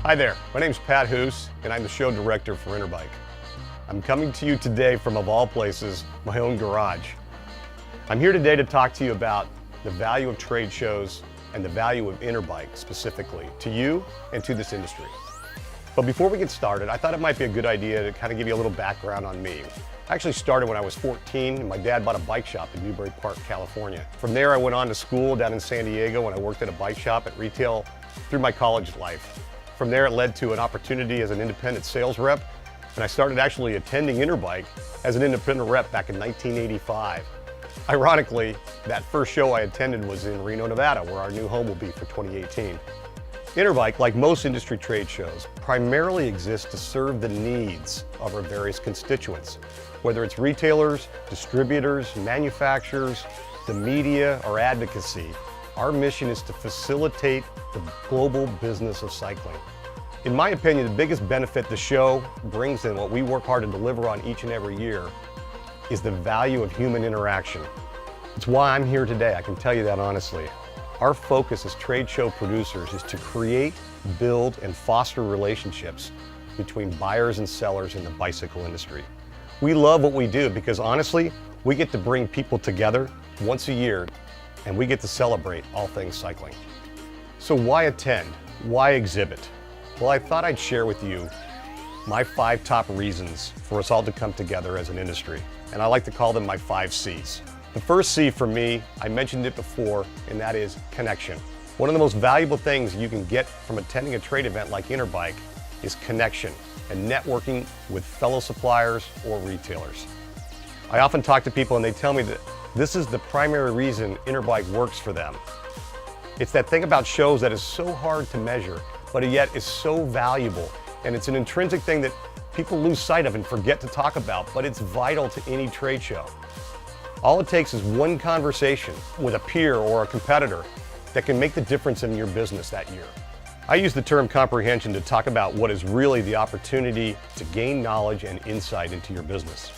Hi there, my name's Pat Hoos, and I'm the show director for Interbike. I'm coming to you today from, of all places, my own garage. I'm here today to talk to you about the value of trade shows and the value of Interbike specifically, to you and to this industry. But before we get started, I thought it might be a good idea to kind of give you a little background on me. I actually started when I was 14, and my dad bought a bike shop in Newbury Park, California. From there, I went on to school down in San Diego, and I worked at a bike shop at retail through my college life. From there, it led to an opportunity as an independent sales rep, and I started actually attending Interbike as an independent rep back in 1985. Ironically, that first show I attended was in Reno, Nevada, where our new home will be for 2018. Interbike, like most industry trade shows, primarily exists to serve the needs of our various constituents, whether it's retailers, distributors, manufacturers, the media, or advocacy. Our mission is to facilitate the global business of cycling. In my opinion, the biggest benefit the show brings and what we work hard to deliver on each and every year is the value of human interaction. It's why I'm here today, I can tell you that honestly. Our focus as trade show producers is to create, build, and foster relationships between buyers and sellers in the bicycle industry. We love what we do because honestly, we get to bring people together once a year and we get to celebrate all things cycling. So why attend? Why exhibit? Well, I thought I'd share with you my 5 top reasons for us all to come together as an industry, and I like to call them my 5 C's. The first C for me, I mentioned it before, and that is connection. One of the most valuable things you can get from attending a trade event like Interbike is connection and networking with fellow suppliers or retailers. I often talk to people and they tell me that this is the primary reason Interbike works for them. It's that thing about shows that is so hard to measure, but yet is so valuable. And it's an intrinsic thing that people lose sight of and forget to talk about, but it's vital to any trade show. All it takes is one conversation with a peer or a competitor that can make the difference in your business that year. I use the term comprehension to talk about what is really the opportunity to gain knowledge and insight into your business.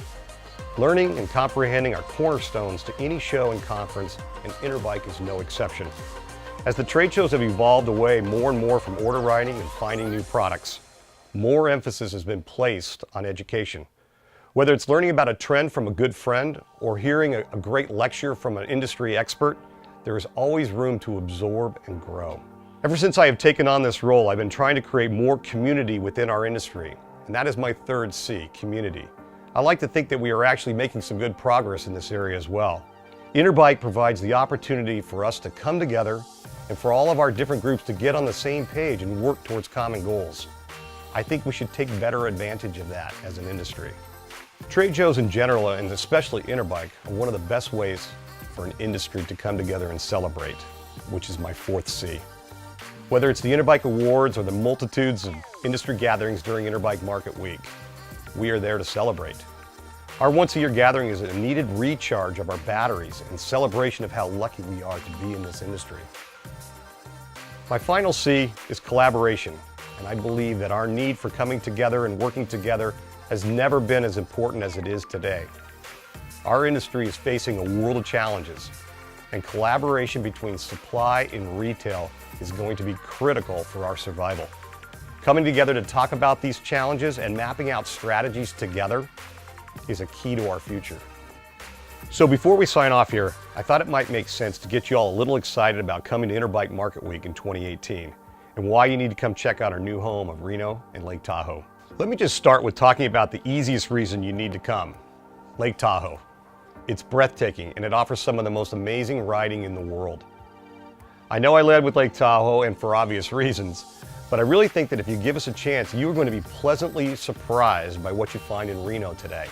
Learning and comprehending are cornerstones to any show and conference, and Interbike is no exception. As the trade shows have evolved away more and more from order writing and finding new products, more emphasis has been placed on education. Whether it's learning about a trend from a good friend or hearing a great lecture from an industry expert, there is always room to absorb and grow. Ever since I have taken on this role, I've been trying to create more community within our industry, and that is my third C, community. I like to think that we are actually making some good progress in this area as well. Interbike provides the opportunity for us to come together and for all of our different groups to get on the same page and work towards common goals. I think we should take better advantage of that as an industry. Trade shows in general, and especially Interbike, are one of the best ways for an industry to come together and celebrate, which is my 4th C. Whether it's the Interbike Awards or the multitudes of industry gatherings during Interbike Market Week, we are there to celebrate. Our once-a-year gathering is a needed recharge of our batteries and celebration of how lucky we are to be in this industry. My final C is collaboration, and I believe that our need for coming together and working together has never been as important as it is today. Our industry is facing a world of challenges, and collaboration between supply and retail is going to be critical for our survival. Coming together to talk about these challenges and mapping out strategies together is a key to our future. So before we sign off here, I thought it might make sense to get you all a little excited about coming to Interbike Market Week in 2018 and why you need to come check out our new home of Reno and Lake Tahoe. Let me just start with talking about the easiest reason you need to come, Lake Tahoe. It's breathtaking and it offers some of the most amazing riding in the world. I know I led with Lake Tahoe and for obvious reasons, but I really think that if you give us a chance, you are going to be pleasantly surprised by what you find in Reno today.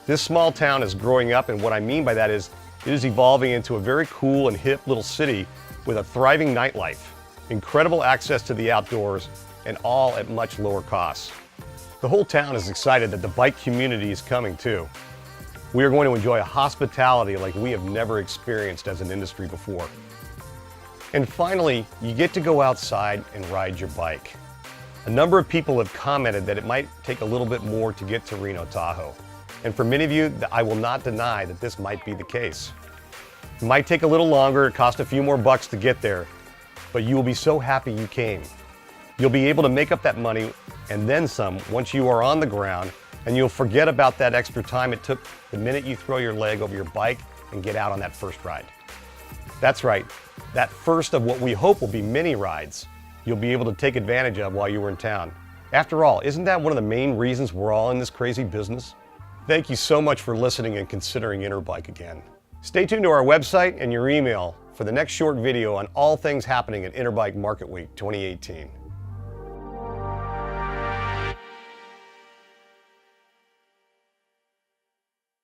This small town is growing up, and what I mean by that is it is evolving into a very cool and hip little city with a thriving nightlife, incredible access to the outdoors, and all at much lower costs. The whole town is excited that the bike community is coming too. We are going to enjoy a hospitality like we have never experienced as an industry before. And finally, you get to go outside and ride your bike. A number of people have commented that it might take a little bit more to get to Reno Tahoe. And for many of you, I will not deny that this might be the case. It might take a little longer, it cost a few more bucks to get there, but you will be so happy you came. You'll be able to make up that money and then some once you are on the ground, and you'll forget about that extra time it took the minute you throw your leg over your bike and get out on that first ride. That's right, that first of what we hope will be many rides you'll be able to take advantage of while you were in town. After all, isn't that one of the main reasons we're all in this crazy business? Thank you so much for listening and considering Interbike again. Stay tuned to our website and your email for the next short video on all things happening at Interbike Market Week 2018.